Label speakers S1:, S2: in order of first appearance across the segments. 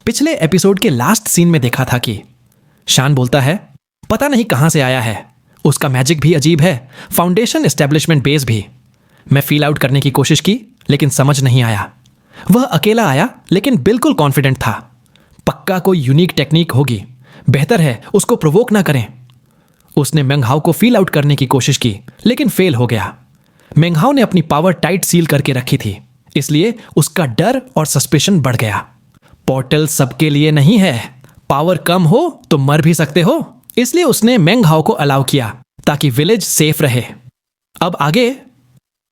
S1: पिछले एपिसोड के last scene में देखा था कि शान बोलता है, पता नहीं कहां से आया है, उसका मैजिक भी अजीब है, फाउंडेशन एस्टेब्लिशमेंट बेस भी। मैं फील आउट करने की कोशिश की लेकिन समझ नहीं आया। वह अकेला आया लेकिन बिल्कुल कॉन्फिडेंट था। पक्का कोई यूनिक टेक्निक होगी, बेहतर है उसको प्रोवोक ना करें। उसने मेंगहाओ को फील आउट करने की कोशिश की लेकिन फेल हो गया। मेंगहाओ ने अपनी पावर टाइट सील करके रखी थी, इसलिए उसका डर और सस्पेशन बढ़ गया। पोर्टल सबके लिए नहीं है, पावर कम हो तो मर भी सकते हो, इसलिए उसने मेंगहाओ को अलाउ किया ताकि विलेज सेफ रहे। अब आगे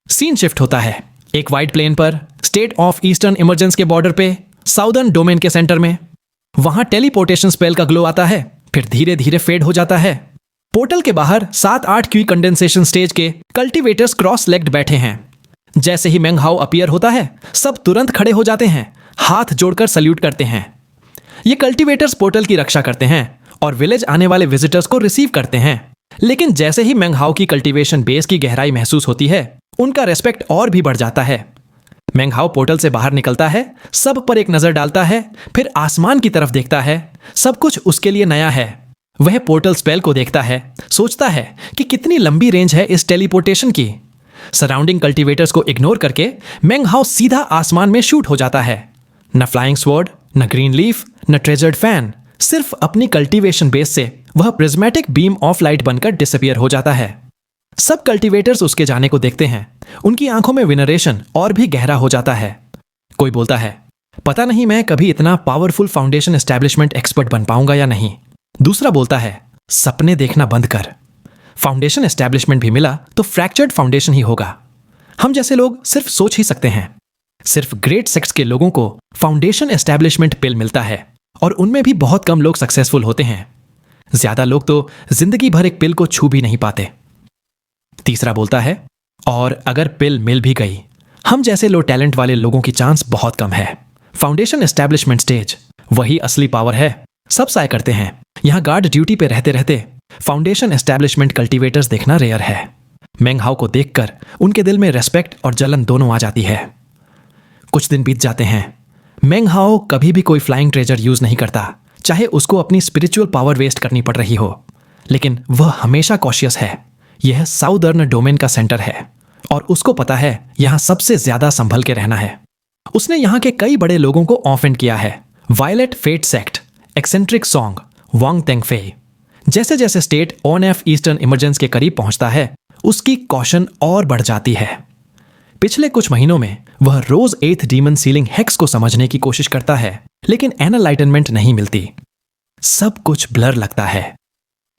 S1: सीन शिफ्ट होता है। एक वाइड प्लेन पर, स्टेट ऑफ ईस्टर्न इमरजेंस के बॉर्डर पे, साउदर्न डोमेन के सेंटर में। वहां टेलीपोर्टेशन स्पेल का ग्लो आता है, फिर धीरे धीरे फेड हो जाता है। पोर्टल के बाहर 7-8 क्यू कंडेंसेशन स्टेज के कल्टीवेटर्स क्रॉस लेग्ड बैठे हैं। जैसे ही मेंगहाओ अपीयर होता है, सब तुरंत खड़े हो जाते हैं, हाथ जोड़कर सल्यूट करते हैं। ये कल्टीवेटर्स पोर्टल की रक्षा करते हैं और विलेज आने वाले विजिटर्स को रिसीव करते हैं। लेकिन जैसे ही मेंगहाओ की कल्टीवेशन बेस की गहराई महसूस होती है, उनका रेस्पेक्ट और भी बढ़ जाता है। मेंगहाओ पोर्टल से बाहर निकलता है, सब पर एक नजर डालता है, फिर आसमान की तरफ देखता है। सब कुछ उसके लिए नया है। वह पोर्टल स्पेल को देखता है, सोचता है कि कितनी लंबी रेंज है इस टेलीपोर्टेशन की। सराउंडिंग कल्टीवेटर्स को इग्नोर करके मेंगहाओ सीधा आसमान में शूट हो जाता है। न फ्लाइंग स्वॉर्ड, न ग्रीन लीफ, न ट्रेजर्ड फैन, सिर्फ अपनी कल्टीवेशन बेस से वह प्रिज्मेटिक बीम ऑफ लाइट बनकर डिसअपियर हो जाता है। सब कल्टीवेटर्स उसके जाने को देखते हैं। उनकी आंखों में विनरेशन और भी गहरा हो जाता है। कोई बोलता है, पता नहीं मैं कभी इतना पावरफुल फाउंडेशन एस्टेब्लिशमेंट एक्सपर्ट बन पाऊंगा या नहीं। दूसरा बोलता है, सपने देखना बंद कर। फाउंडेशन एस्टेब्लिशमेंट भी मिला तो फ्रैक्चर्ड फाउंडेशन ही होगा। हम जैसे लोग सिर्फ सोच ही सकते हैं। सिर्फ ग्रेट सेक्ट्स के लोगों को फाउंडेशन एस्टेब्लिशमेंट पिल मिलता है और उनमें भी बहुत कम लोग सक्सेसफुल होते हैं। ज्यादा लोग तो जिंदगी भर एक पिल को छू भी नहीं पाते। तीसरा बोलता है, और अगर पिल मिल भी गई, हम जैसे लो टैलेंट वाले लोगों की चांस बहुत कम है। फाउंडेशन एस्टेब्लिशमेंट स्टेज वही असली पावर है। सब साय करते हैं, यहां गार्ड ड्यूटी पे रहते रहते फाउंडेशन एस्टेब्लिशमेंट कल्टीवेटर्स देखना रेयर है। मेंगहाओ को देखकर उनके दिल में रेस्पेक्ट और जलन दोनों आ जाती है। कुछ दिन बीत जाते हैं। मेंगहाओ कभी भी कोई फ्लाइंग ट्रेजर यूज नहीं करता, चाहे उसको अपनी स्पिरिचुअल पावर वेस्ट करनी पड़ रही हो। लेकिन वह हमेशा कॉशियस है। यह साउदर्न डोमेन का सेंटर है और उसको पता है यहां सबसे ज्यादा संभल के रहना है। उसने यहां के कई बड़े लोगों को ऑफेंड किया है। Violet fate sect, eccentric song, वांग तेंगफे। जैसे जैसे स्टेट ऑफ ईस्टर्न इमरजेंस के करीब पहुंचता है, उसकी कॉशन और बढ़ जाती है। पिछले कुछ महीनों में वह रोज 8th डीमन सीलिंग हेक्स को समझने की कोशिश करता है, लेकिन एनलाइटनमेंट नहीं मिलती। सब कुछ ब्लर लगता है।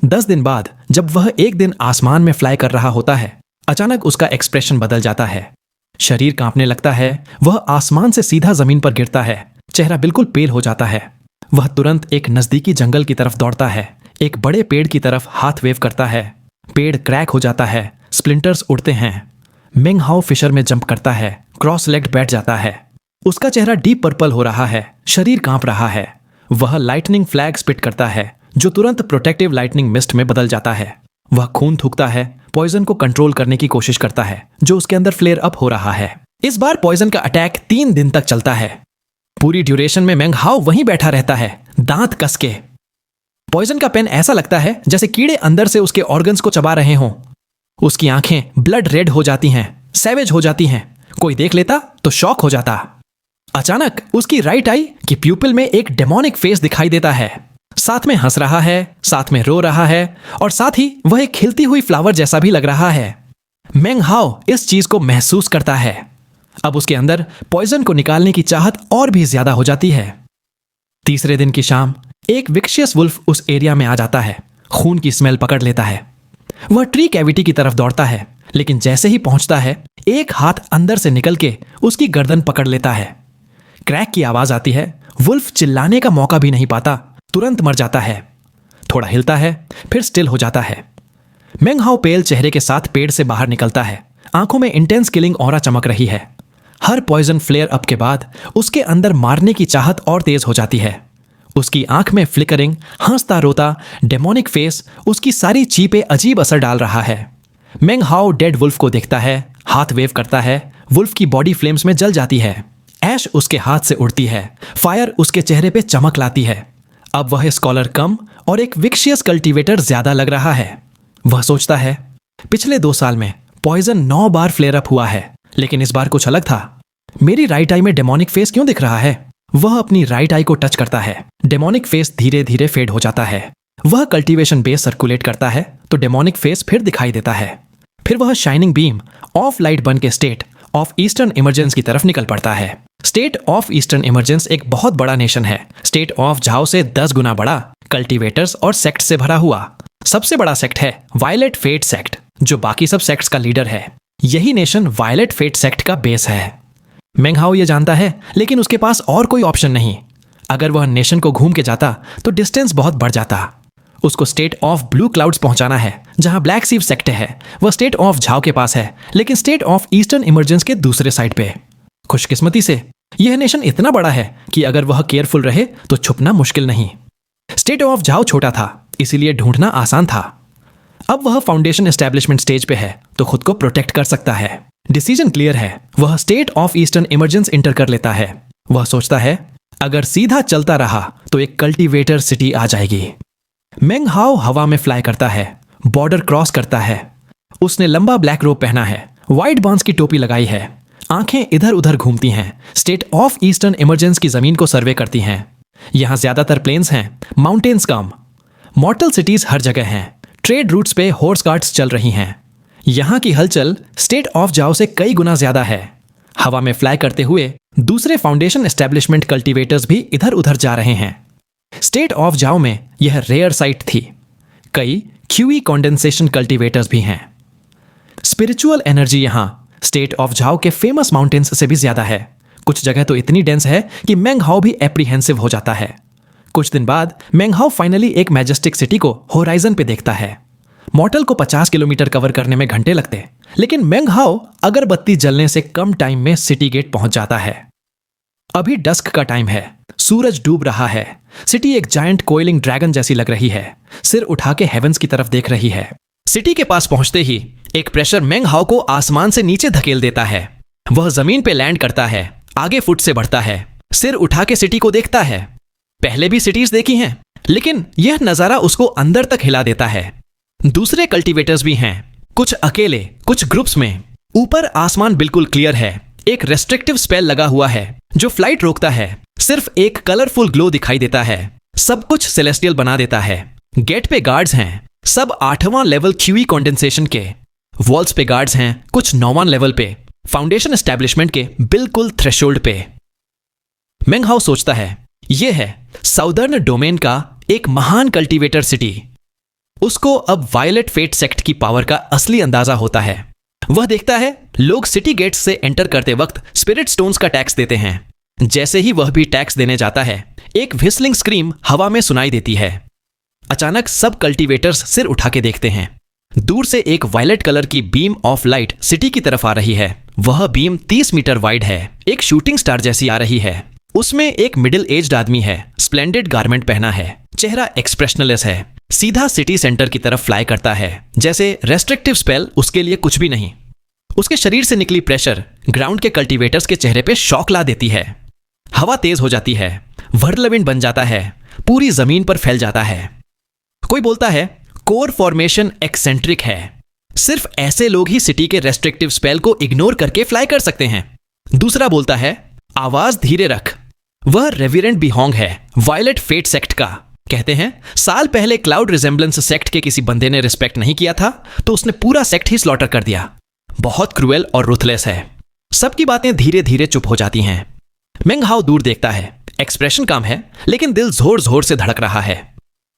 S1: 10 दिन बाद जब वह एक दिन आसमान में फ्लाई कर रहा होता है, अचानक उसका एक्सप्रेशन बदल जाता है। शरीर कांपने लगता है। वह आसमान से सीधा जमीन पर गिरता है। चेहरा बिल्कुल पेल हो जाता है। वह तुरंत एक नजदीकी जंगल की तरफ दौड़ता है। एक बड़े पेड़ की तरफ हाथ वेव करता है। पेड़ क्रैक हो जाता है, स्प्लिंटर्स उड़ते हैं। मेंगहाओ फिशर में जंप करता है, क्रॉस लेग्ड बैठ जाता है। उसका चेहरा डीप पर्पल हो रहा है, शरीर कांप रहा है। वह लाइटनिंग फ्लैग स्पिट करता है, जो तुरंत प्रोटेक्टिव लाइटनिंग मिस्ट में बदल जाता है। वह खून थूकता है, पॉइजन को कंट्रोल करने की कोशिश करता है जो उसके अंदर फ्लेयर अप हो रहा है। इस बार पॉइजन का अटैक 3 दिन तक चलता है। पूरी ड्यूरेशन में मेंगहाओ वहीं बैठा रहता है, दांत कस के। पॉइजन का पेन ऐसा लगता है जैसे कीड़े अंदर से उसके ऑर्गन्स को चबा रहे हों। उसकी आंखें ब्लड रेड हो जाती हैं, सैवेज हो जाती हैं। कोई देख लेता तो शॉक हो जाता। अचानक उसकी राइट आई की प्यूपिल में एक डेमोनिक फेस दिखाई देता है। साथ में हंस रहा है, साथ में रो रहा है और साथ ही वह एक खिलती हुई फ्लावर जैसा भी लग रहा है। मेंगहाओ इस चीज को महसूस करता है। अब उसके अंदर पॉइजन को निकालने की चाहत और भी ज्यादा हो जाती है। तीसरे दिन की शाम एक विक्शियस वुल्फ उस एरिया में आ जाता है। खून की स्मेल पकड़ लेता है। वह ट्री कैविटी की तरफ दौड़ता है, लेकिन जैसे ही पहुंचता है, एक हाथ अंदर से निकल के उसकी गर्दन पकड़ लेता है। क्रैक की आवाज आती है। वुल्फ चिल्लाने का मौका भी नहीं पाता, तुरंत मर जाता है। थोड़ा हिलता है, फिर स्टिल हो जाता है। मेंगहाओ पेल चेहरे के साथ पेड़ से बाहर निकलता है। आंखों में इंटेंस किलिंग ऑरा चमक रही है। हर पॉइजन फ्लेयर अप के बाद उसके अंदर मारने की चाहत और तेज हो जाती है। उसकी आंख में फ्लिकरिंग, हंसता रोता डेमोनिक फेस उसकी सारी ची पे अजीब असर डाल रहा है। मेंगहाओ डेड वुल्फ को देखता है, हाथ वेव करता है। वुल्फ की बॉडी फ्लेम्स में जल जाती है। ऐश उसके हाथ से उड़ती है, फायर उसके चेहरे पे चमक लाती है। अब वह स्कॉलर कम और एक विक्शियस कल्टीवेटर ज्यादा लग रहा है। वह सोचता है, पिछले 2 साल में पॉइजन 9 बार फ्लेयर अप हुआ है, लेकिन इस बार कुछ अलग था। मेरी राइट आई में डेमोनिक फेस क्यों दिख रहा है? वह अपनी राइट आई को टच करता है। डेमोनिक फेस धीरे धीरे फेड हो जाता है। वह कल्टीवेशन बेस सर्कुलेट करता है तो डेमोनिक फेस फिर दिखाई देता है। फिर वह शाइनिंग बीम ऑफ लाइट बन के स्टेट ऑफ ईस्टर्न इमरजेंस की तरफ निकल पड़ता है। स्टेट ऑफ ईस्टर्न इमरजेंस एक बहुत बड़ा नेशन है। स्टेट ऑफ झाओ से 10 गुना बड़ा, कल्टीवेटर्स और सेक्ट से भरा हुआ। सबसे बड़ा सेक्ट है वायलेट फेट सेक्ट, जो बाकी सब सेक्ट्स का लीडर है। यही नेशन वायलेट फेट सेक्ट का बेस है। मेंग हाओ ये जानता है, लेकिन उसके पास और कोई ऑप्शन नहीं। अगर वह नेशन को घूम के जाता तो डिस्टेंस बहुत बढ़ जाता। उसको स्टेट ऑफ ब्लू क्लाउड्स पहुंचाना है, जहां ब्लैक सीव सेक्ट है। वह स्टेट ऑफ झाओ के पास है, लेकिन स्टेट ऑफ ईस्टर्न इमरजेंस के दूसरे साइड पे। खुशकिस्मती से यह नेशन इतना बड़ा है कि अगर वह केयरफुल रहे तो छुपना मुश्किल नहीं। स्टेट ऑफ झाओ छोटा था, इसीलिए ढूंढना आसान था। अब वह फाउंडेशन एस्टेब्लिशमेंट स्टेज पे है तो खुद को प्रोटेक्ट कर सकता है। डिसीजन क्लियर है। वह state of eastern emergence inter कर लेता है। वह सोचता है, अगर सीधा चलता रहा तो एक कल्टीवेटर सिटी आ जाएगी। मेंग हाओ हवा में फ्लाई करता है, बॉर्डर क्रॉस करता है। उसने लंबा ब्लैक रोब पहना है, व्हाइट बॉन्स की टोपी लगाई है, आंखें इधर उधर घूमती हैं। स्टेट ऑफ ईस्टर्न इमरजेंस की जमीन को सर्वे करती हैं। यहां ज्यादातर प्लेन्स हैं, माउंटेन्स कम। मॉर्टल सिटीज हर जगह हैं। ट्रेड रूट्स पे हॉर्स कार्ट्स चल रही हैं। यहां की हलचल स्टेट ऑफ जाओ से कई गुना ज्यादा है। हवा में फ्लाई करते हुए दूसरे फाउंडेशन एस्टेब्लिशमेंट कल्टीवेटर्स भी इधर उधर जा रहे हैं। स्टेट ऑफ जाओ में यह रेयर साइट थी। कई क्यूई कंडेंसेशन कल्टीवेटर्स भी हैं। स्पिरिचुअल एनर्जी यहां स्टेट ऑफ जाओ के फेमस माउंटेन्स से भी ज्यादा है। कुछ जगह तो इतनी डेंस है कि मेंग हाओ भी एप्रीहेंसिव हो जाता है। कुछ दिन बाद मेंग हाओ फाइनली एक मैजेस्टिक सिटी को होराइजन पे देखता है। मॉर्टल को 50 किलोमीटर कवर करने में घंटे लगते, लेकिन मेंग हाओ अगरबत्ती जलने से कम टाइम में सिटी गेट पहुंच जाता है। अभी डस्क का टाइम है, सूरज डूब रहा है। सिटी एक जायंट कोयलिंग ड्रैगन जैसी लग रही है, सिर उठा के हेवंस की तरफ देख रही है। सिटी के पास पहुंचते ही एक प्रेशर मेंग हाओ को आसमान से नीचे धकेल देता है। वह जमीन पे लैंड करता है, आगे फुट से बढ़ता है, सिर उठा के सिटी को देखता है। पहले भी सिटीज देखी हैं, लेकिन यह नजारा उसको अंदर तक हिला देता है। दूसरे कल्टीवेटर्स भी हैं, कुछ अकेले, कुछ ग्रुप्स में। ऊपर आसमान बिल्कुल क्लियर है। एक रेस्ट्रिक्टिव स्पेल लगा हुआ है जो फ्लाइट रोकता है। सिर्फ एक कलरफुल ग्लो दिखाई देता है, सब कुछ सेलेस्टियल बना देता है। गेट पे गार्ड्स हैं, सब 8वां लेवल क्यूई कंडेंसेशन के। वॉल्स पे गार्ड्स हैं, कुछ 9वां लेवल पे, फाउंडेशन एस्टेब्लिशमेंट के बिल्कुल थ्रेशोल्ड पे। मेंग हाओ सोचता है, यह है साउदर्न डोमेन का एक महान कल्टीवेटर सिटी। उसको अब वायलेट फेट सेक्ट की पावर का असली अंदाजा होता है। वह देखता है लोग सिटी गेट्स से एंटर करते वक्त स्पिरिट स्टोन्स का टैक्स देते हैं। जैसे ही वह भी टैक्स देने जाता है, एक व्हिस्लिंग स्क्रीम हवा में सुनाई देती है। अचानक सब कल्टीवेटर्स सिर उठा के देखते हैं। दूर से एक वायलेट कलर की बीम ऑफ लाइट सिटी की तरफ आ रही है। वह बीम 30 मीटर वाइड है, एक शूटिंग स्टार जैसी आ रही है। उसमें एक मिडिल एज्ड आदमी है, स्प्लेंडेड गारमेंट पहना है, चेहरा एक्सप्रेशनलेस है, सीधा सिटी सेंटर की तरफ फ्लाई करता है, जैसे रेस्ट्रिक्टिव स्पेल उसके लिए कुछ भी नहीं। उसके शरीर से निकली प्रेशर ग्राउंड के कल्टीवेटर्स के चेहरे पे शॉक ला देती है। हवा तेज हो जाती है, व्हर्लविंड बन जाता है, पूरी जमीन पर फैल जाता है। कोई बोलता है कोर फॉर्मेशन एक्सेंट्रिक है, सिर्फ ऐसे लोग ही सिटी के रेस्ट्रिक्टिव स्पेल को इग्नोर करके फ्लाई कर सकते हैं। दूसरा बोलता है आवाज धीरे रख, वह रेविरेंट बिहोंग है, वायलेट फेट सेक्ट का। कहते हैं साल पहले क्लाउड रिजेंबलेंस सेक्ट के किसी बंदे ने रिस्पेक्ट नहीं किया था तो उसने पूरा सेक्ट ही स्लॉटर कर दिया। बहुत क्रूएल और रुथलेस है। सबकी बातें धीरे धीरे चुप हो जाती हैं। मेंग हाओ दूर देखता है, एक्सप्रेशन कम है, लेकिन दिल जोर जोर से धड़क रहा है।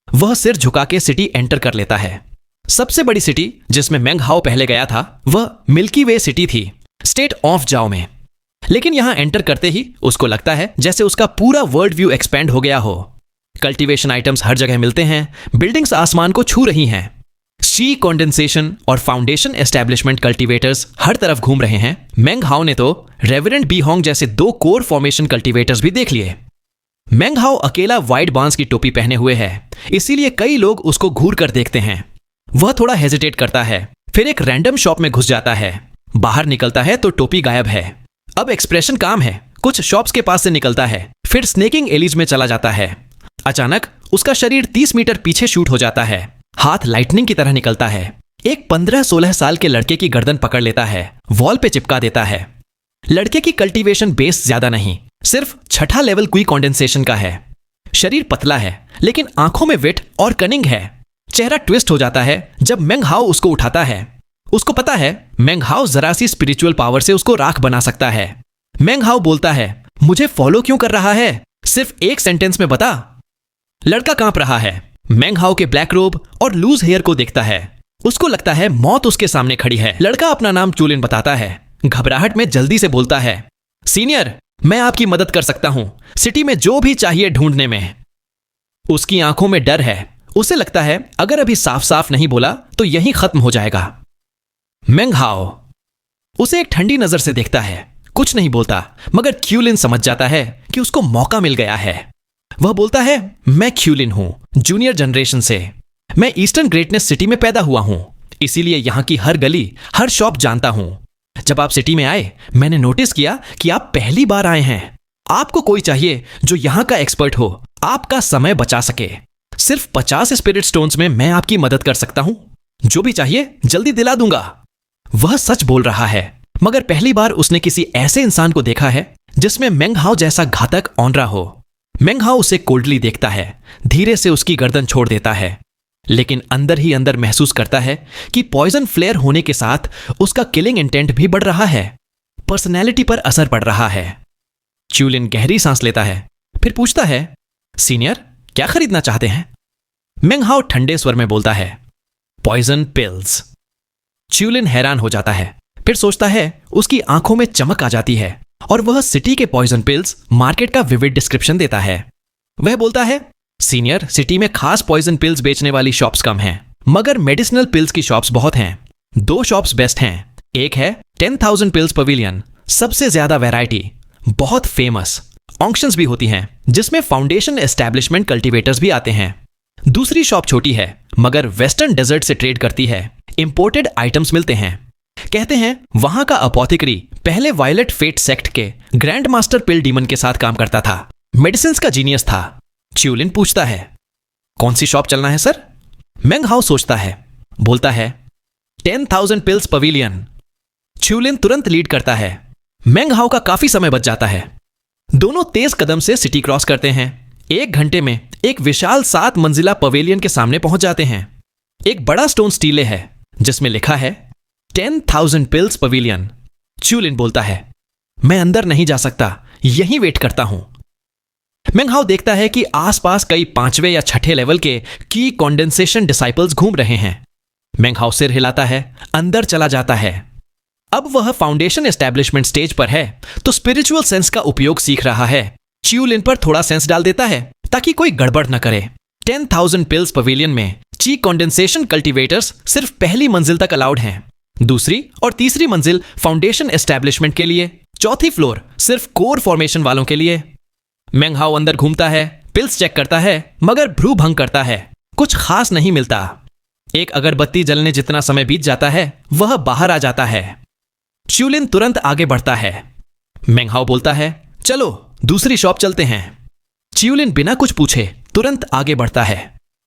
S1: वह सिर झुका के सिटी एंटर कर लेता है। सबसे बड़ी सिटी जिसमें मेंग हाओ पहले गया था वह मिल्की वे सिटी थी, स्टेट ऑफ जाओ में। लेकिन यहां एंटर करते ही उसको लगता है जैसे उसका पूरा वर्ल्ड व्यू एक्सपेंड हो गया हो। कल्टीवेशन आइटम्स हर जगह मिलते हैं, बिल्डिंग्स आसमान को छू रही हैं। शी कंडेंसेशन और फाउंडेशन एस्टेब्लिशमेंट कल्टीवेटर्स हर तरफ घूम रहे हैं। मेंग हाओ ने तो रेवरेंट बीहोंग जैसे 2 कोर फॉर्मेशन कल्टीवेटर्स भी देख लिए। मेंग हाओ अकेला व्हाइट बांस की टोपी पहने हुए है, इसीलिए कई लोग उसको घूर कर देखते हैं। वह थोड़ा हेजिटेट करता है, फिर एक रैंडम शॉप में घुस जाता है। बाहर निकलता है तो टोपी गायब है। अब एक्सप्रेशन काम है, कुछ शॉप्स के पास से निकलता है, फिर स्नेकिंग एलीज में चला जाता है। अचानक उसका शरीर 30 मीटर पीछे शूट हो जाता है। हाथ लाइटनिंग की तरह निकलता है। एक 15-16 साल के लड़के की गर्दन पकड़ लेता है, वॉल पे चिपका देता है। लड़के की कल्टीवेशन बेस ज्यादा नहीं, सिर्फ छठा लेवल क्वी कंडेंसेशन का है। शरीर पतला है लेकिन आंखों में विट और कनिंग है। चेहरा ट्विस्ट हो जाता है जब मेंग हाओ उसको उठाता है। उसको पता है मेंग हाओ जरा सी स्पिरिचुअल पावर से उसको राख बना सकता है। मेंग हाओ बोलता है, मुझे फॉलो क्यों कर रहा है, सिर्फ एक सेंटेंस में बता। लड़का कांप रहा है। मेंग हाओ के ब्लैक रोब और लूज हेयर को देखता है। उसको लगता है मौत उसके सामने खड़ी है। लड़का अपना नाम चूलिन बताता है। घबराहट में जल्दी से बोलता है, सीनियर, मैं आपकी मदद कर सकता हूं, सिटी में जो भी चाहिए ढूंढने में। उसकी आंखों में डर है। उसे लगता है अगर अभी साफ साफ नहीं बोला तो यहीं खत्म हो जाएगा। मेंग हाओ उसे एक ठंडी नजर से देखता है, कुछ नहीं बोलता, मगर क्यूलिन समझ जाता है कि उसको मौका मिल गया है। वह बोलता है, मैं क्यूलिन हूं, जूनियर जनरेशन से। मैं ईस्टर्न ग्रेटनेस सिटी में पैदा हुआ हूं, इसीलिए यहां की हर गली, हर शॉप जानता हूं। जब आप सिटी में आए, मैंने नोटिस किया कि आप पहली बार आए हैं। आपको कोई चाहिए जो यहां का एक्सपर्ट हो, आपका समय बचा सके। सिर्फ 50 स्पिरिट स्टोन्स में मैं आपकी मदद कर सकता हूं। जो भी चाहिए जल्दी दिला दूंगा। वह सच बोल रहा है, मगर पहली बार उसने किसी ऐसे इंसान को देखा है जिसमें मेंग हाओ जैसा घातक ऑनरा हो। मेंग हाओ उसे कोल्डली देखता है, धीरे से उसकी गर्दन छोड़ देता है, लेकिन अंदर ही अंदर महसूस करता है कि पॉइजन फ्लेयर होने के साथ उसका किलिंग इंटेंट भी बढ़ रहा है। पर्सनैलिटी पर असर पड़ रहा है। च्यूलिन गहरी सांस लेता है, फिर पूछता है, सीनियर, क्या खरीदना चाहते हैं? मेंग हाओ ठंडे स्वर में बोलता है, पॉइजन पिल्स। च्यूलिन हैरान हो जाता है, फिर सोचता है। उसकी आंखों में चमक आ जाती है और वह सिटी के पॉइजन पिल्स मार्केट का विविड डिस्क्रिप्शन देता है। वह बोलता है, सीनियर, सिटी में खास पॉइजन पिल्स बेचने वाली शॉप्स कम हैं, मगर मेडिसिनल पिल्स की शॉप्स बहुत हैं। 2 शॉप्स बेस्ट हैं। एक है 10,000 पिल्स पवेलियन, सबसे ज्यादा वैरायटी, बहुत फेमस। ऑक्शंस भी होती हैं जिसमें फाउंडेशन एस्टैब्लिशमेंट कल्टीवेटर्स भी आते हैं। दूसरी शॉप छोटी है मगर वेस्टर्न डेजर्ट से ट्रेड करती है, इंपोर्टेड आइटम्स मिलते हैं। कहते हैं वहां का अपोथिकरी पहले वायलेट फेट सेक्ट के ग्रैंड मास्टर पिल डीमन के साथ काम करता था, मेडिसिन्स का जीनियस था। च्यूलिन पूछता है, कौन सी शॉप चलना है सर? मेंग हाओ सोचता है, बोलता है, 10,000 पिल्स पवेलियन। च्यूलिन तुरंत लीड करता है। मेंग हाओ का काफी समय बच जाता है। दोनों तेज कदम से सिटी क्रॉस करते हैं। 1 घंटे में एक विशाल 7 मंजिला पवेलियन के सामने पहुंच जाते हैं। एक बड़ा स्टोन स्टीले है जिसमें लिखा है 10,000 पिल्स पवेलियन। च्यूलिन बोलता है, मैं अंदर नहीं जा सकता, यहीं वेट करता हूं। मेंग हाओ देखता है कि आसपास कई 5वें या 6ठे लेवल के की कंडेंसेशन डिसाइपल्स घूम रहे हैं। मेंग हाओ सिर हिलाता है, अंदर चला जाता है। अब वह फाउंडेशन एस्टैब्लिशमेंट स्टेज पर है तो स्पिरिचुअल सेंस का उपयोग सीख रहा है। च्यूलिन पर थोड़ा सेंस डाल देता है ताकि कोई गड़बड़ न करे। 10,000 पिल्स पवेलियन में ची कंडेंसेशन कल्टीवेटर्स सिर्फ पहली मंजिल तक अलाउड हैं। दूसरी और तीसरी मंजिल फाउंडेशन एस्टैब्लिशमेंट के लिए, चौथी फ्लोर सिर्फ कोर फॉर्मेशन वालों के लिए। मेंग हाओ अंदर घूमता है, पिल्स चेक करता है, मगर भ्रू भंग करता है। कुछ खास नहीं मिलता। एक अगरबत्ती जलने जितना समय बीत जाता है, वह बाहर आ जाता है। च्यूलिन तुरंत आगे बढ़ता है। मेंग हाओ बोलता है, चलो दूसरी शॉप चलते हैं। च्यूलिन बिना कुछ पूछे तुरंत आगे बढ़ता है।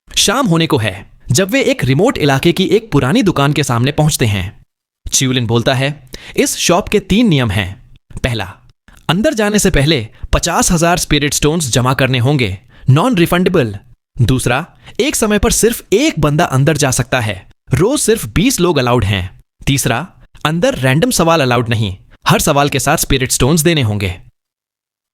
S1: शाम होने को है जब वे एक रिमोट इलाके की एक पुरानी दुकान के सामने पहुंचते हैं। च्यूलिन बोलता है, इस शॉप के 3 नियम हैं। पहला, अंदर जाने से पहले 50,000 स्पिरिट स्टोन्स जमा करने होंगे, नॉन रिफंडेबल। दूसरा, एक समय पर सिर्फ एक बंदा अंदर जा सकता है, रोज सिर्फ 20 लोग अलाउड हैं। तीसरा, अंदर रैंडम सवाल अलाउड नहीं, हर सवाल के साथ स्पिरिट स्टोन्स देने होंगे।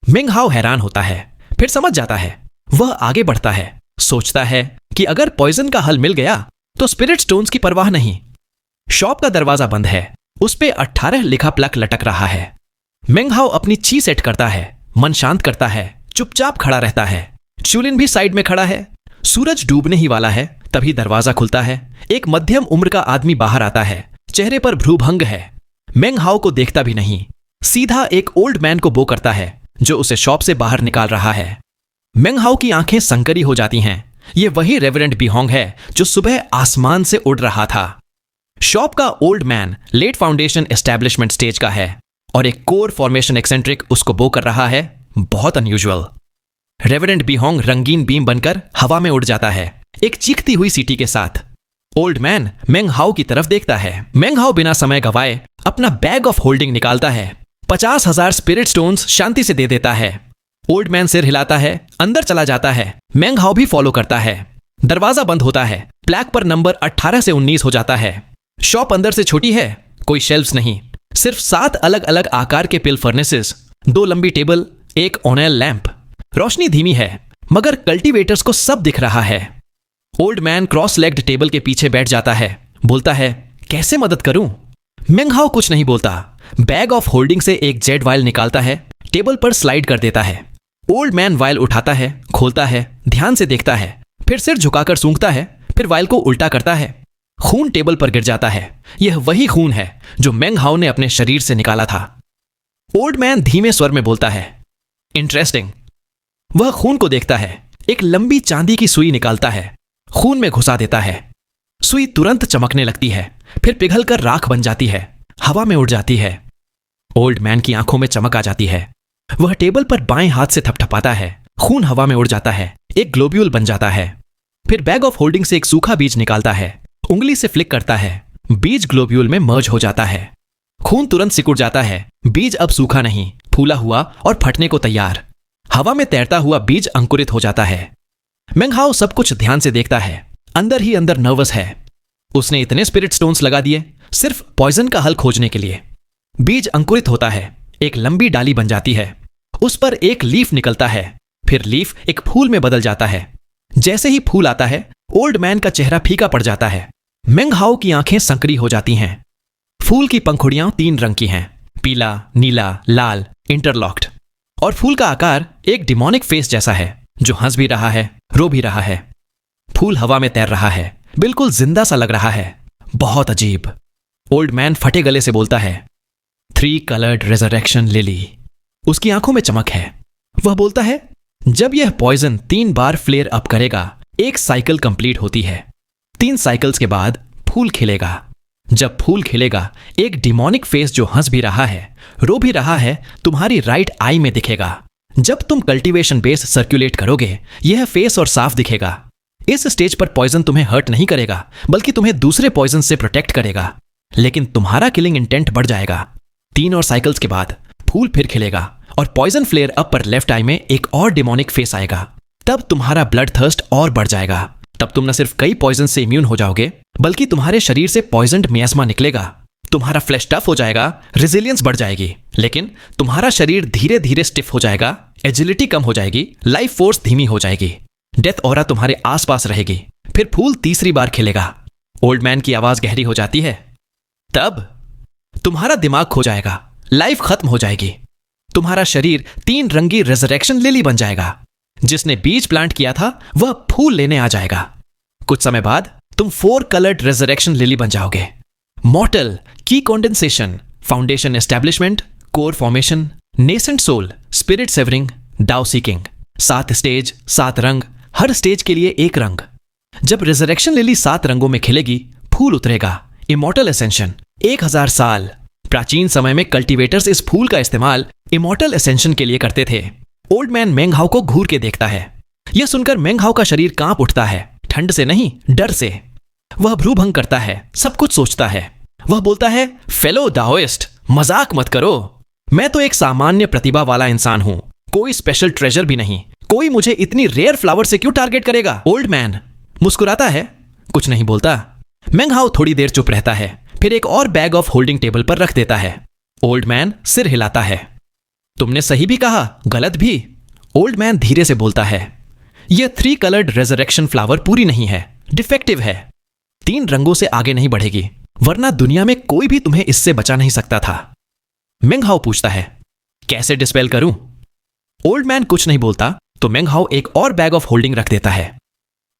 S1: मेंग हाओ हैरान होता है, फिर समझ जाता है। वह आगे बढ़ता है, सोचता है कि अगर पॉइजन का हल मिल गया तो स्पिरिट स्टोन्स की परवाह नहीं। शॉप का दरवाजा बंद है, उस पे 18 लिखा प्लक लटक रहा है। मेंग हाओ अपनी ची सेट करता है, मन शांत करता है, चुपचाप खड़ा रहता है। च्यूलिन भी साइड में खड़ा है। सूरज डूबने ही वाला है, तभी दरवाजा खुलता है। एक मध्यम उम्र का आदमी बाहर आता है, चेहरे पर भ्रूभंग है। मेंग हाओ को देखता भी नहीं, सीधा एक ओल्ड मैन को बो करता है जो उसे शॉप से बाहर निकाल रहा है। मेंग हाओ की आंखें संकरी हो जाती हैं। ये वही रेवरेंड बिहोंग है जो सुबह आसमान से उड़ रहा था। शॉप का old man late foundation establishment stage का है। और एक कोर फॉर्मेशन एक्सेंट्रिक उसको बो कर रहा है, बहुत अनयूजुअल। रेवरेंड बीहोंग रंगीन बीम बनकर हवा में उड़ जाता है, एक चीखती हुई सीटी के साथ। ओल्ड मैन मेंग हाओ की तरफ देखता है। मेंग हाओ बिना समय गवाए अपना बैग ऑफ होल्डिंग निकालता है, 50,000 स्पिरिट स्टोन्स शांति से दे देता है। ओल्ड मैन सिर हिलाता है, अंदर चला जाता है। मेंग हाओ भी फॉलो करता है। दरवाजा बंद होता है, प्लैक पर नंबर 18 से 19 हो जाता है। शॉप अंदर से छोटी है, कोई शेल्फ्स नहीं, सिर्फ 7 अलग अलग आकार के पिल फर्नेसेस, 2 लंबी टेबल, एक ऑनेल लैंप। रोशनी धीमी है, मगर कल्टीवेटर्स को सब दिख रहा है। Old man cross legged table के पीछे बैठ जाता है, बोलता है, कैसे मदद करूं? मेंग हाओ कुछ नहीं बोलता, बैग ऑफ होल्डिंग से एक जेड वायल निकालता है, टेबल पर स्लाइड कर देता है। ओल्ड मैन वायल उठाता है, खोलता है, ध्यान से देखता है, फिर सिर झुकाकर सूंघता है, फिर वायल को उल्टा करता है। खून टेबल पर गिर जाता है। यह वही खून है जो मेंग हाओ ने अपने शरीर से निकाला था। ओल्ड मैन धीमे स्वर में बोलता है, इंटरेस्टिंग। वह खून को देखता है, एक लंबी चांदी की सुई निकालता है, खून में घुसा देता है। सुई तुरंत चमकने लगती है, फिर पिघलकर राख बन जाती है, हवा में उड़ जाती है। ओल्ड मैन की आंखों में चमक आ जाती है। वह टेबल पर बाएं हाथ से थपथपाता है, खून हवा में उड़ जाता है, एक ग्लोब्यूल बन जाता है। फिर बैग ऑफ होल्डिंग से एक सूखा बीज निकालता है, उंगली से फ्लिक करता है, बीज ग्लोब्यूल में मर्ज हो जाता है। खून तुरंत सिकुड़ जाता है, बीज अब सूखा नहीं, फूला हुआ और फटने को तैयार। हवा में तैरता हुआ बीज अंकुरित हो जाता है। मेंग हाओ सब कुछ ध्यान से देखता है, अंदर ही अंदर नर्वस है। उसने इतने स्पिरिट स्टोन्स लगा दिए सिर्फ पॉइजन का हल खोजने के लिए। बीज अंकुरित होता है, एक लंबी डाली बन जाती है, उस पर एक लीफ निकलता है, फिर लीफ एक फूल में बदल जाता है। जैसे ही फूल आता है, ओल्ड मैन का चेहरा फीका पड़ जाता है। मेंग हाओ की आंखें संकरी हो जाती हैं। फूल की पंखुड़ियां 3 रंग की हैं, पीला, नीला, लाल, इंटरलॉक्ड। और फूल का आकार एक डिमोनिक फेस जैसा है, जो हंस भी रहा है, रो भी रहा है। फूल हवा में तैर रहा है, बिल्कुल जिंदा सा लग रहा है, बहुत अजीब। ओल्ड मैन फटे गले से बोलता है, 3 कलर्ड रेजरेक्शन लिली। उसकी आंखों में चमक है। वह बोलता है, जब यह पॉइजन 3 बार फ्लेयर अप करेगा, एक साइकिल कंप्लीट होती है। 3 साइकिल्स के बाद फूल खिलेगा। जब फूल खिलेगा, एक डिमोनिक फेस जो हंस भी रहा है, रो भी रहा है, तुम्हारी राइट आई में दिखेगा। जब तुम कल्टीवेशन बेस सर्कुलेट करोगे, यह फेस और साफ दिखेगा। इस स्टेज पर पॉइजन तुम्हें हर्ट नहीं करेगा, बल्कि तुम्हें दूसरे पॉइजन से प्रोटेक्ट करेगा। लेकिन तुम्हारा किलिंग इंटेंट बढ़ जाएगा। 3 और साइकिल्स के बाद फूल फिर खिलेगा और पॉइजन फ्लेयर अप पर लेफ्ट आई में एक और डिमोनिक फेस आएगा। तब तुम्हारा ब्लड थर्स्ट और बढ़ जाएगा। तब तुम न सिर्फ कई पॉइजन से इम्यून हो जाओगे, बल्कि तुम्हारे शरीर से पॉइजनड मियास्मा निकलेगा। तुम्हारा फ्लैश टफ हो जाएगा, रेजिलियंस बढ़ जाएगी, लेकिन तुम्हारा शरीर धीरे धीरे स्टिफ हो जाएगा, एजिलिटी कम हो जाएगी, लाइफ फोर्स धीमी हो जाएगी, डेथ ऑरा तुम्हारे आसपास रहेगी। फिर फूल तीसरी बार खिलेगा। ओल्ड मैन की आवाज गहरी हो जाती है, तब तुम्हारा दिमाग खो जाएगा, लाइफ खत्म हो जाएगी। तुम्हारा शरीर 3 रंगी रेजरेक्शन लिली बन जाएगा। जिसने बीज प्लांट किया था, वह फूल लेने आ जाएगा। कुछ समय बाद तुम 4 कलर्ड रेजरेक्शन लिली बन जाओगे। मॉर्टल, की condensation, foundation establishment, core formation, nascent soul, spirit severing, Dao seeking. 7 stage, 7 रंग, हर स्टेज के लिए एक रंग। जब रेजरेक्शन लिली 7 रंगों में खिलेगी, फूल उतरेगा। इमॉर्टल एसेंशन, 1000 साल। प्राचीन समय में कल्टीवेटर्स इस फूल का इस्तेमाल इमॉर्टल एसेंशन के लिए करते थे। ओल्ड मैन मेंग हाओ को घूर के देखता है। यह सुनकर मेंग हाओ का शरीर कांप उठता है, ठंड से नहीं, डर से। वह भ्रूभंग करता है, सब कुछ सोचता है। वह बोलता है, फेलो दाओइस्ट, मजाक मत करो। मैं तो एक सामान्य प्रतिभा वाला इंसान हूं, कोई स्पेशल ट्रेजर भी नहीं। कोई मुझे इतनी रेयर फ्लावर से क्यों टारगेट करेगा? ओल्ड मैन मुस्कुराता है, कुछ नहीं बोलता। मेंग हाओ थोड़ी देर चुप रहता है, फिर एक और बैग ऑफ होल्डिंग टेबल पर रख देता है। ओल्ड मैन सिर हिलाता है, तुमने सही भी कहा, गलत भी। ओल्ड मैन धीरे से बोलता है, यह 3 कलर्ड रेजरेक्शन फ्लावर पूरी नहीं है, डिफेक्टिव है। 3 रंगों से आगे नहीं बढ़ेगी, वरना दुनिया में कोई भी तुम्हें इससे बचा नहीं सकता था। मेंग हाओ पूछता है, कैसे डिस्पेल करूं? ओल्ड मैन कुछ नहीं बोलता तो मेंग हाओ एक और बैग ऑफ होल्डिंग रख देता है।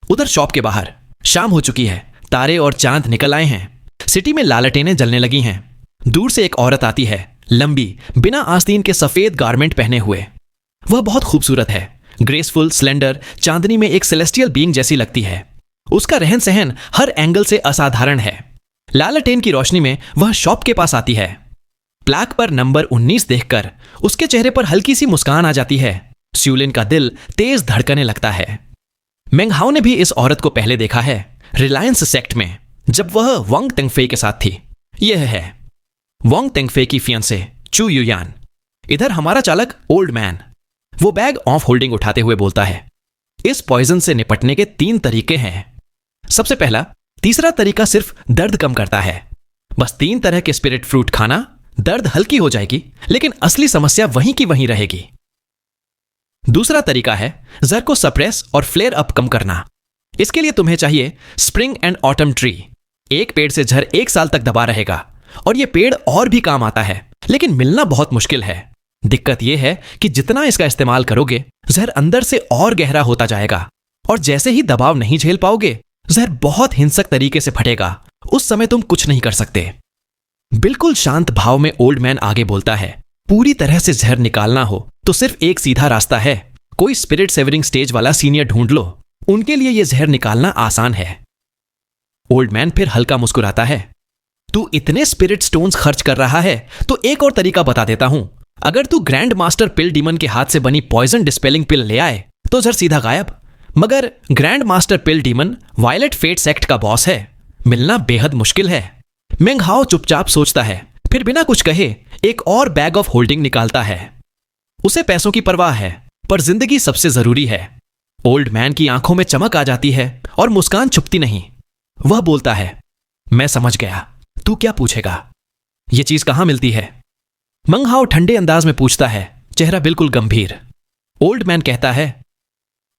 S1: उधर शॉप के बाहर शाम हो चुकी है, तारे और चांद निकल आए हैं। सिटी में लालटेनें जलने लगी हैं। दूर से एक औरत आती है, लंबी, बिना आस्तीन के सफेद गारमेंट पहने हुए। वह बहुत खूबसूरत है, ग्रेसफुल, स्लेंडर, चांदनी में एक सेलेस्टियल बीइंग जैसी लगती है। उसका रहन सहन हर एंगल से असाधारण है। लालटेन की रोशनी में वह शॉप के पास आती है। प्लाक पर नंबर 19 देखकर उसके चेहरे पर हल्की सी मुस्कान आ जाती है। च्यूलिन का दिल तेज धड़कने लगता है। मेंग हाओ ने भी इस औरत को पहले देखा है, रिलायंस सेक्ट में, जब वह वांग तेंगफेई के साथ थी। यह है वांग तेंगफेई की फियांसे चू युयान। इधर हमारा चालक ओल्ड मैन। वो बैग ऑफ होल्डिंग उठाते हुए बोलता है, इस पॉइजन से निपटने के 3 तरीके हैं। सबसे पहला, तीसरा तरीका सिर्फ दर्द कम करता है। बस 3 तरह के स्पिरिट फ्रूट खाना, दर्द हल्की हो जाएगी, लेकिन असली समस्या वहीं की वहीं रहेगी। दूसरा तरीका है जहर को सप्रेस और फ्लेयर अप कम करना। इसके लिए तुम्हें चाहिए स्प्रिंग एंड ऑटम ट्री। एक पेड़ से जहर 1 साल तक दबा रहेगा और यह पेड़ और भी काम आता है, लेकिन मिलना बहुत मुश्किल है। दिक्कत यह है कि जितना इसका इस्तेमाल करोगे, जहर अंदर से और गहरा होता जाएगा और जैसे ही दबाव नहीं झेल पाओगे, जहर बहुत हिंसक तरीके से फटेगा। उस समय तुम कुछ नहीं कर सकते। बिल्कुल शांत भाव में ओल्ड मैन आगे बोलता है, पूरी तरह से जहर निकालना हो तो सिर्फ एक सीधा रास्ता है। कोई स्पिरिट सेवरिंग स्टेज वाला सीनियर ढूंढ लो, उनके लिए यह जहर निकालना आसान है। ओल्ड मैन फिर हल्का मुस्कुराता है, तू इतने स्पिरिट स्टोन्स खर्च कर रहा है तो एक और तरीका बता देता हूं। अगर तू ग्रैंड मास्टर पिल डीमन के हाथ से बनी पॉइजन डिस्पेलिंग पिल ले आए तो जहर सीधा गायब। मगर ग्रैंड मास्टर पिल डीमन वायलेट फेट सेक्ट का बॉस है, मिलना बेहद मुश्किल है। मेंग हाओ चुपचाप सोचता है, फिर बिना कुछ कहे एक और बैग ऑफ होल्डिंग निकालता है। उसे पैसों की परवाह है, पर जिंदगी सबसे जरूरी है। ओल्ड मैन की आंखों में चमक आ जाती है और मुस्कान छुपती नहीं। वह बोलता है, मैं समझ गया, तू क्या पूछेगा? यह चीज कहां मिलती है? मेंग हाओ ठंडे अंदाज में पूछता है, चेहरा बिल्कुल गंभीर। ओल्ड मैन कहता है,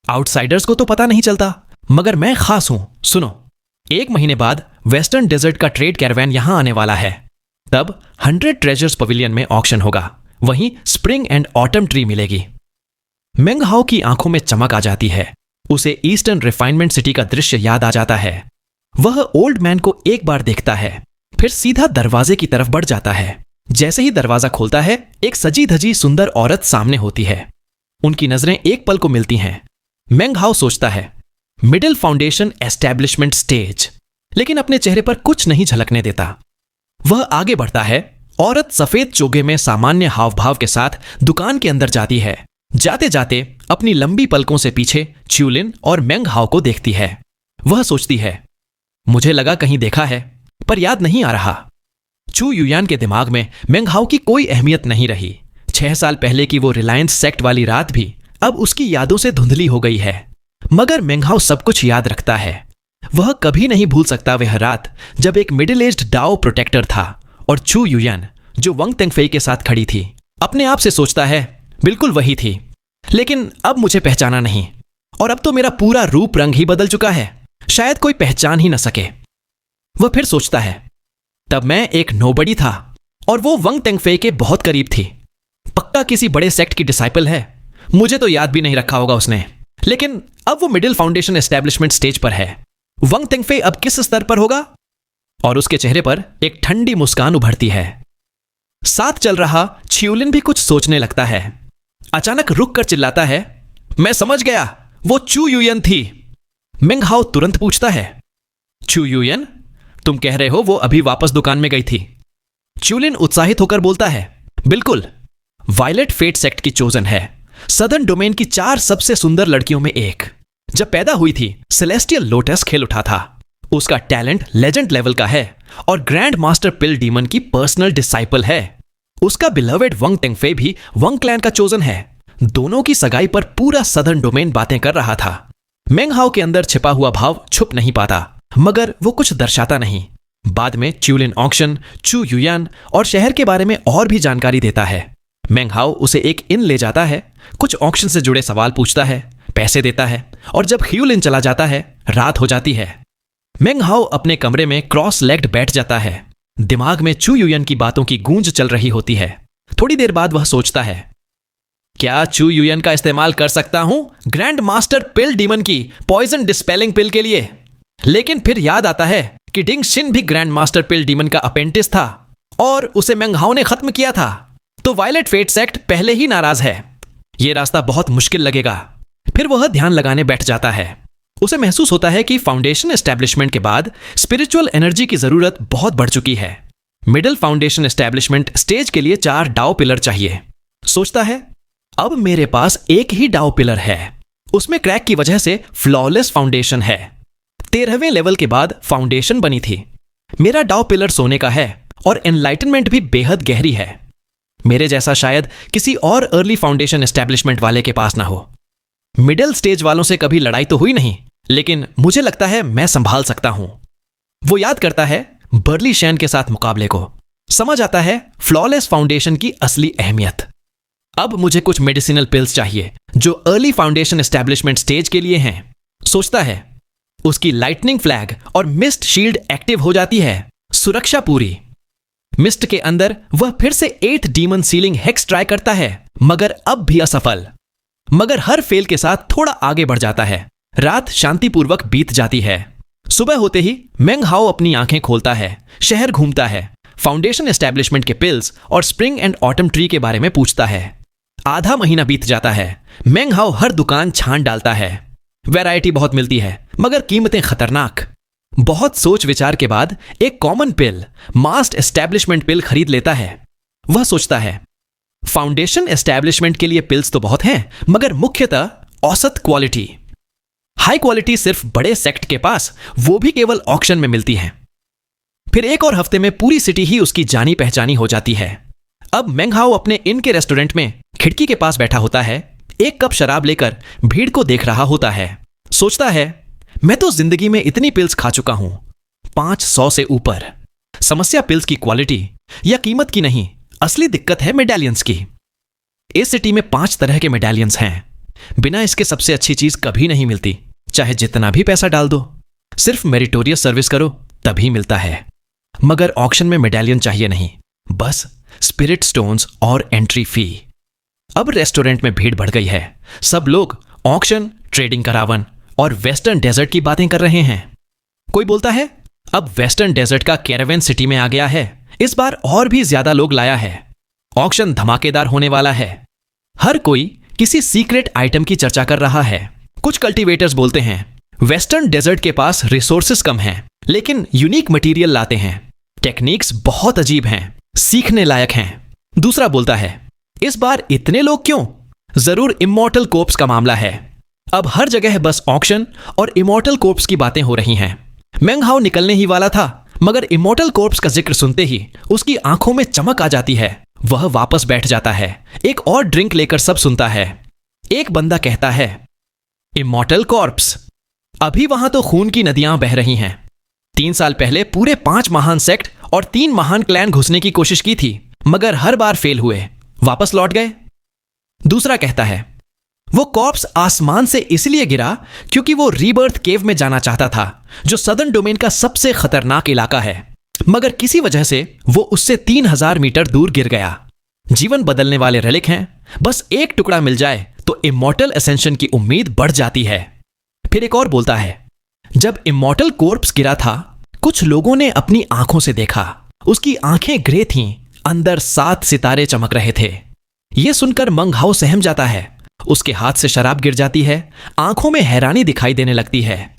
S1: आउटसाइडर्स को तो पता नहीं चलता, मगर मैं खास हूं। सुनो, 1 महीने बाद वेस्टर्न डेजर्ट का ट्रेड कैरवैन यहां आने वाला है। तब 100 ट्रेजर्स पवेलियन में ऑक्शन होगा, वहीं स्प्रिंग एंड ऑटम ट्री मिलेगी। मेंग हाओ की आंखों में चमक आ जाती है। उसे ईस्टर्न रिफाइनमेंट सिटी का दृश्य याद आ जाता है। वह ओल्ड मैन को एक बार देखता है, फिर सीधा दरवाजे की तरफ बढ़ जाता है। जैसे ही दरवाजा खोलता है, एक सजी धजी सुंदर औरत सामने होती है। उनकी नजरें एक पल को मिलती हैं। मेंग हाओ सोचता है, मिडिल फाउंडेशन एस्टैब्लिशमेंट स्टेज, लेकिन अपने चेहरे पर कुछ नहीं झलकने देता। वह आगे बढ़ता है। औरत सफेद चोगे में सामान्य हाव भाव के साथ दुकान के अंदर जाती है। जाते जाते अपनी लंबी पलकों से पीछे च्यूलिन और मेंग हाओ को देखती है। वह सोचती है, मुझे लगा कहीं देखा है, पर याद नहीं आ रहा। चू युयान के दिमाग में मेंग हाओ की कोई अहमियत नहीं रही। 6 साल पहले की वो रिलायंस सेक्ट वाली रात भी अब उसकी यादों से धुंधली हो गई है। मगर मेंग हाओ सब कुछ याद रखता है। वह कभी नहीं भूल सकता वह रात जब एक मिडिल एज्ड डाओ प्रोटेक्टर था और चू युयान जो वांग तेंगफेई के साथ खड़ी थी। अपने आप से सोचता है, बिल्कुल वही थी, लेकिन अब मुझे पहचाना नहीं, और अब तो मेरा पूरा रूप रंग ही बदल चुका है, शायद कोई पहचान ही न सके। वह फिर सोचता है, तब मैं एक नोबडी था और वो वांग तेंगफेई के बहुत करीब थी। पक्का किसी बड़े सेक्ट की डिसाइपल है, मुझे तो याद भी नहीं रखा होगा उसने। लेकिन अब वो मिडिल फाउंडेशन एस्टैब्लिशमेंट स्टेज पर है। वांग तेंगफेई अब किस स्तर पर होगा? और उसके चेहरे पर एक ठंडी मुस्कान उभरती है। साथ चल रहा च्यूलिन भी कुछ सोचने लगता है। अचानक रुक कर चिल्लाता है, मैं समझ गया, वो चू युयन थी। मेंग हाओ तुरंत पूछता है, चू युयन? तुम कह रहे हो वो अभी वापस दुकान में गई थी? च्यूलिन उत्साहित होकर बोलता है, बिल्कुल, वायलेट फेट सेक्ट की चोजन है, सदर्न डोमेन की 4 सबसे सुंदर लड़कियों में एक। जब पैदा हुई थी, सेलेस्टियल लोटस खेल उठा था। उसका टैलेंट लेजेंड लेवल का है और ग्रैंड मास्टर पिल डीमन की पर्सनल डिसाइपल है। उसका बिलवेड वांग तेंगफेई भी वांग क्लैन का चोजन है। दोनों की सगाई पर पूरा सदर्न डोमेन बातें कर रहा था। मेंग हाओ के अंदर छिपा हुआ भाव छुप नहीं पाता, मगर वो कुछ दर्शाता नहीं। बाद में च्यूलिन ऑक्शन, चू युयान और शहर के बारे में और भी जानकारी देता है। मेंग हाओ उसे एक इन ले जाता है, कुछ ऑक्शन से जुड़े सवाल पूछता है, पैसे देता है, और जब ह्यूलिन चला जाता है, रात हो जाती है। मेंग हाओ अपने कमरे में क्रॉस लेग्ड बैठ जाता है। दिमाग में चू युयन की बातों की गूंज चल रही होती है। थोड़ी देर बाद वह सोचता है, क्या चू युयन का इस्तेमाल कर सकता हूं ग्रैंड मास्टर पिल डीमन की पॉइजन डिस्पेलिंग पिल के लिए? लेकिन फिर याद आता है कि डिंग शिन भी ग्रैंड मास्टर पिल डीमन का अपेंटिस था और उसे मेंग हाओ ने खत्म किया था। तो वायलेट फेट सेक्ट पहले ही नाराज है। यह रास्ता बहुत मुश्किल लगेगा। फिर वह ध्यान लगाने बैठ जाता है। उसे महसूस होता है कि फाउंडेशन एस्टैब्लिशमेंट के बाद स्पिरिचुअल एनर्जी की जरूरत बहुत बढ़ चुकी है। मिडिल फाउंडेशन एस्टेब्लिशमेंट स्टेज के लिए 4 डाउ पिलर चाहिए। सोचता है, अब मेरे पास एक ही डाउ पिलर है, उसमें क्रैक की वजह से फ्लॉलेस फाउंडेशन है। 13वें लेवल के बाद फाउंडेशन बनी थी। मेरा डाउ पिलर सोने का है और एनलाइटनमेंट भी बेहद गहरी है। मेरे जैसा शायद किसी और अर्ली फाउंडेशन एस्टेब्लिशमेंट वाले के पास ना हो। मिडिल स्टेज वालों से कभी लड़ाई तो हुई नहीं, लेकिन मुझे लगता है मैं संभाल सकता हूं। वो याद करता है बर्ली शैन के साथ मुकाबले को, समझ आता है फ्लॉलेस फाउंडेशन की असली अहमियत। अब मुझे कुछ मेडिसिनल पिल्स चाहिए जो अर्ली फाउंडेशन एस्टेब्लिशमेंट स्टेज के लिए हैं। सोचता है, उसकी लाइटनिंग फ्लैग और मिस्ट शील्ड एक्टिव हो जाती है। सुरक्षा पूरी। मिस्ट के अंदर वह फिर से 8 डीमन सीलिंग हेक्स ट्राई करता है, मगर अब भी असफल। मगर हर फेल के साथ थोड़ा आगे बढ़ जाता है। रात शांतिपूर्वक बीत जाती है। सुबह होते ही मेंग हाओ अपनी आंखें खोलता है, शहर घूमता है, फाउंडेशन एस्टेब्लिशमेंट के पिल्स और स्प्रिंग एंड ऑटम ट्री के बारे में पूछता है। आधा महीना बीत जाता है। मेंग हाओ हर दुकान छान डालता है। वैरायटी बहुत मिलती है, मगर कीमतें खतरनाक। बहुत सोच विचार के बाद एक कॉमन पिल, मास्ट एस्टेब्लिशमेंट पिल खरीद लेता है। वह सोचता है, फाउंडेशन एस्टेब्लिशमेंट के लिए पिल्स तो बहुत हैं, मगर मुख्यतः औसत क्वालिटी। हाई क्वालिटी सिर्फ बड़े सेक्ट के पास, वो भी केवल ऑक्शन में मिलती है। फिर एक और हफ्ते में पूरी सिटी ही उसकी जानी पहचानी हो जाती है। अब मेंग हाओ अपने इन के रेस्टोरेंट में खिड़की के पास बैठा होता है, एक कप शराब लेकर भीड़ को देख रहा होता है। सोचता है, मैं तो जिंदगी में इतनी पिल्स खा चुका हूं, 500 से ऊपर। समस्या पिल्स की क्वालिटी या कीमत की नहीं, असली दिक्कत है मेडालियंस की। इस सिटी में 5 तरह के मेडालियंस हैं। बिना इसके सबसे अच्छी चीज कभी नहीं मिलती, चाहे जितना भी पैसा डाल दो। सिर्फ मेरिटोरियस सर्विस करो तभी मिलता है। मगर ऑक्शन में मेडालियन चाहिए नहीं, बस स्पिरिट स्टोन्स और एंट्री फी। अब रेस्टोरेंट में भीड़ बढ़ गई है। सब लोग ऑक्शन, ट्रेडिंग का रावण और वेस्टर्न डेजर्ट की बातें कर रहे हैं। कोई बोलता है, अब वेस्टर्न डेजर्ट का कैरावेन सिटी में आ गया है, इस बार और भी ज्यादा लोग लाया है। ऑक्शन धमाकेदार होने वाला है। हर कोई किसी सीक्रेट आइटम की चर्चा कर रहा है। कुछ कल्टीवेटर्स बोलते हैं, वेस्टर्न डेजर्ट के पास रिसोर्सेस कम हैं, लेकिन यूनिक मटेरियल लाते हैं। टेक्निक्स बहुत अजीब हैं, सीखने लायक हैं। दूसरा बोलता है, इस बार इतने लोग क्यों? जरूर इमॉर्टल कोर्प्स का मामला है। अब हर जगह बस ऑक्शन और इमॉर्टल कोर्प्स की बातें हो रही हैं। मेंग हाओ निकलने ही वाला था, मगर इमॉर्टल कोर्प्स का जिक्र सुनते ही उसकी आंखों में चमक आ जाती है। वह वापस बैठ जाता है, एक और ड्रिंक लेकर सब सुनता है। एक बंदा कहता है, इमॉर्टल कॉर्प्स। अभी वहां तो खून की नदियां बह रही हैं। 3 साल पहले पूरे 5 महान सेक्ट और 3 महान क्लैन घुसने की कोशिश की थी, मगर हर बार फेल हुए, वापस लौट गए। दूसरा कहता है, वो कॉर्प्स आसमान से इसलिए गिरा क्योंकि वो रीबर्थ केव में जाना चाहता था, जो सदर्न डोमेन का सबसे खतरनाक इलाका है, मगर किसी वजह से वो उससे 3000 मीटर दूर गिर गया। जीवन बदलने वाले रेलिक हैं, बस एक टुकड़ा मिल जाए तो इमॉर्टल एसेंशन की उम्मीद बढ़ जाती है। फिर एक और बोलता है, जब इमॉर्टल कॉर्प्स गिरा था, कुछ लोगों ने अपनी आंखों से देखा। उसकी आंखें ग्रे थीं, अंदर 7 सितारे चमक रहे थे। यह सुनकर मेंग हाओ सहम जाता है। उसके हाथ से शराब गिर जाती है, आंखों में हैरानी दिखाई देने लगती है।